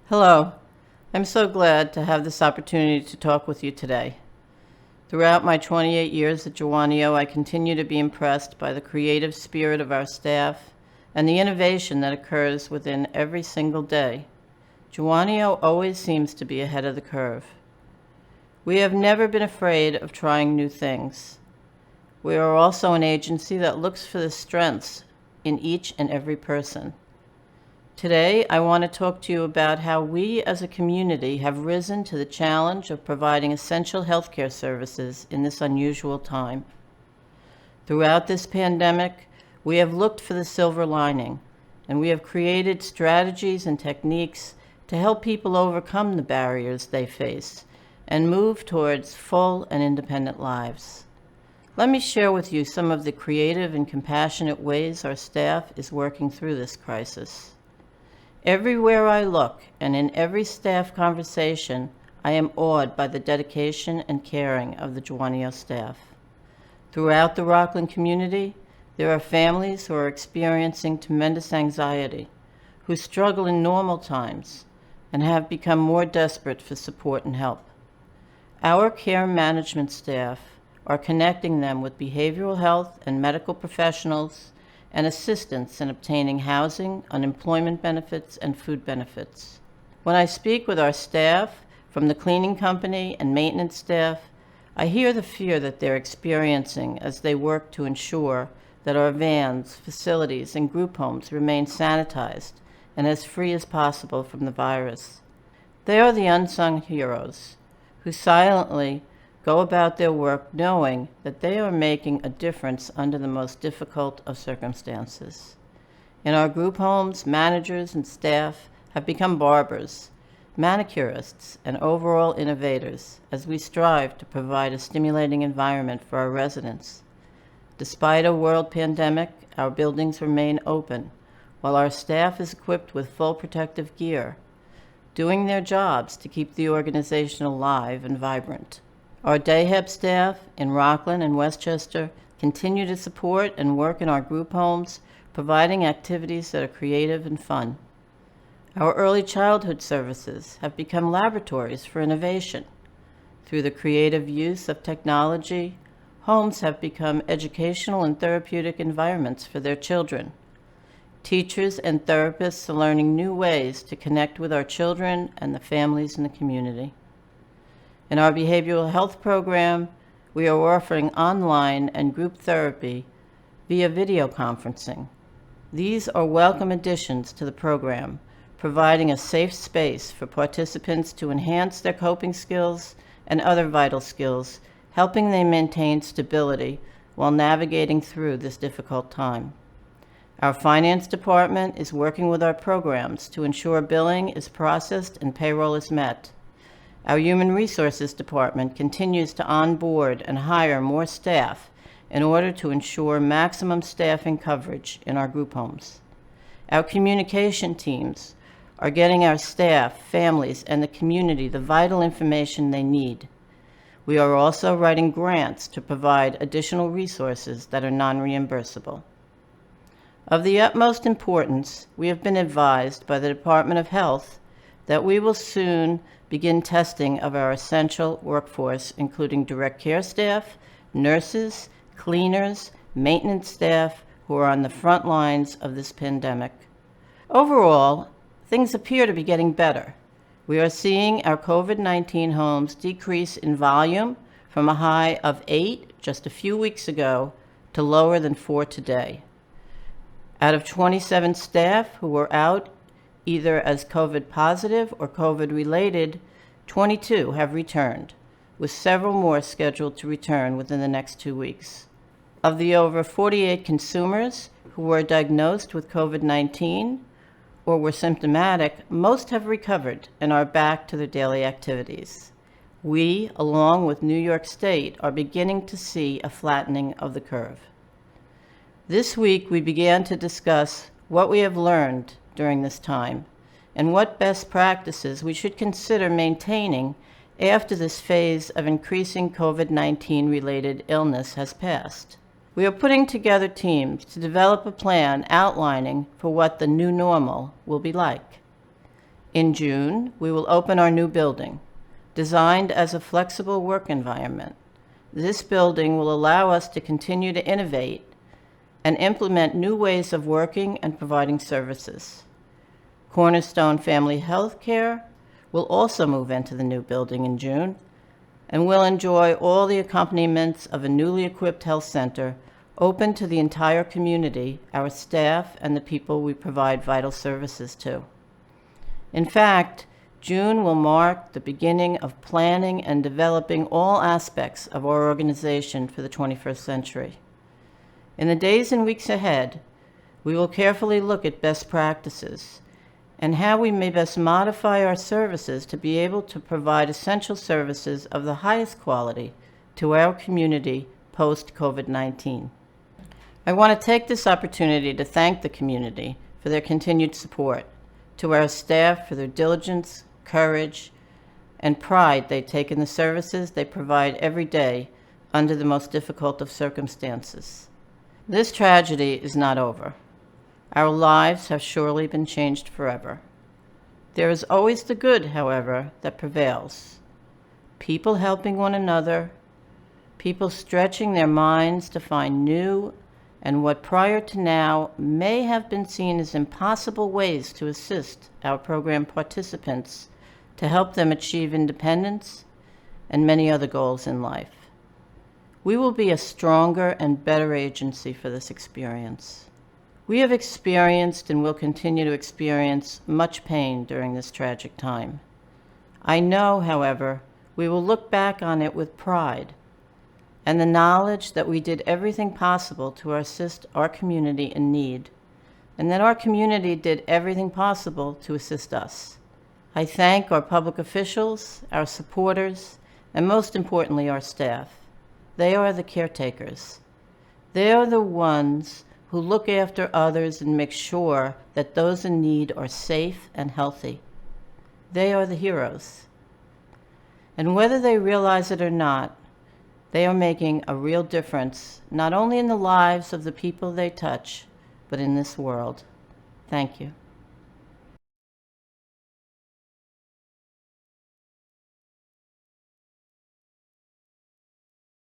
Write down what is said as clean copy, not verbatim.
Hello. I'm so glad to have this opportunity to talk with you today. Throughout my 28 years at Jawonio, I continue to be impressed by the creative spirit of our staff and the innovation that occurs within every single day. Jawonio always seems to be ahead of the curve. We have never been afraid of trying new things. We are also an agency that looks for the strengths in each and every person. Today, I want to talk to you about how we as a community have risen to the challenge of providing essential healthcare services in this unusual time. Throughout this pandemic, we have looked for the silver lining, and we have created strategies and techniques to help people overcome the barriers they face and move towards full and independent lives. Let me share with you some of the creative and compassionate ways our staff is working through this crisis. Everywhere I look, and in every staff conversation, I am awed by the dedication and caring of the Jawonio staff. Throughout the Rockland community, there are families who are experiencing tremendous anxiety, who struggle in normal times, and have become more desperate for support and help. Our care management staff are connecting them with behavioral health and medical professionals and assistance in obtaining housing, unemployment benefits, and food benefits. When I speak with our staff, from the cleaning company and maintenance staff, I hear the fear that they're experiencing as they work to ensure that our vans, facilities, and group homes remain sanitized and as free as possible from the virus. They are the unsung heroes who silently go about their work knowing that they are making a difference under the most difficult of circumstances. In our group homes, managers and staff have become barbers, manicurists, and overall innovators as we strive to provide a stimulating environment for our residents. Despite a world pandemic, our buildings remain open, while our staff is equipped with full protective gear, doing their jobs to keep the organization alive and vibrant. Our day-help staff in Rockland and Westchester continue to support and work in our group homes, providing activities that are creative and fun. Our early childhood services have become laboratories for innovation. Through the creative use of technology, homes have become educational and therapeutic environments for their children. Teachers and therapists are learning new ways to connect with our children and the families in the community. In our behavioral health program, we are offering online and group therapy via video conferencing. These are welcome additions to the program, providing a safe space for participants to enhance their coping skills and other vital skills, helping them maintain stability while navigating through this difficult time. Our finance department is working with our programs to ensure billing is processed and payroll is met. Our Human Resources Department continues to onboard and hire more staff in order to ensure maximum staffing coverage in our group homes. Our communication teams are getting our staff, families, and the community the vital information they need. We are also writing grants to provide additional resources that are non-reimbursable. Of the utmost importance, we have been advised by the Department of Health that we will soon begin testing of our essential workforce, including direct care staff, nurses, cleaners, maintenance staff who are on the front lines of this pandemic. Overall, things appear to be getting better. We are seeing our COVID-19 homes decrease in volume from a high of 8 just a few weeks ago to lower than 4 today. Out of 27 staff who were out either as COVID positive or COVID related, 22 have returned, with several more scheduled to return within the next 2 weeks. Of the over 48 consumers who were diagnosed with COVID-19 or were symptomatic, most have recovered and are back to their daily activities. We, along with New York State, are beginning to see a flattening of the curve. This week, we began to discuss what we have learned during this time and what best practices we should consider maintaining after this phase of increasing COVID-19 related illness has passed. We are putting together teams to develop a plan outlining for what the new normal will be like. In June, we will open our new building, designed as a flexible work environment. This building will allow us to continue to innovate and implement new ways of working and providing services. Cornerstone Family Health Care will also move into the new building in June and will enjoy all the accompaniments of a newly equipped health center open to the entire community, our staff, and the people we provide vital services to. In fact, June will mark the beginning of planning and developing all aspects of our organization for the 21st century. In the days and weeks ahead, we will carefully look at best practices and how we may best modify our services to be able to provide essential services of the highest quality to our community post-COVID-19. I want to take this opportunity to thank the community for their continued support, to our staff for their diligence, courage, and pride they take in the services they provide every day under the most difficult of circumstances. This tragedy is not over. Our lives have surely been changed forever. There is always the good, however, that prevails. People helping one another, people stretching their minds to find new and what prior to now may have been seen as impossible ways to assist our program participants to help them achieve independence and many other goals in life. We will be a stronger and better agency for this experience. We have experienced and will continue to experience much pain during this tragic time. I know, however, we will look back on it with pride and the knowledge that we did everything possible to assist our community in need, and that our community did everything possible to assist us. I thank our public officials, our supporters, and most importantly, our staff. They are the caretakers. They are the ones who look after others and make sure that those in need are safe and healthy. They are the heroes. And whether they realize it or not, they are making a real difference, not only in the lives of the people they touch, but in this world. Thank you.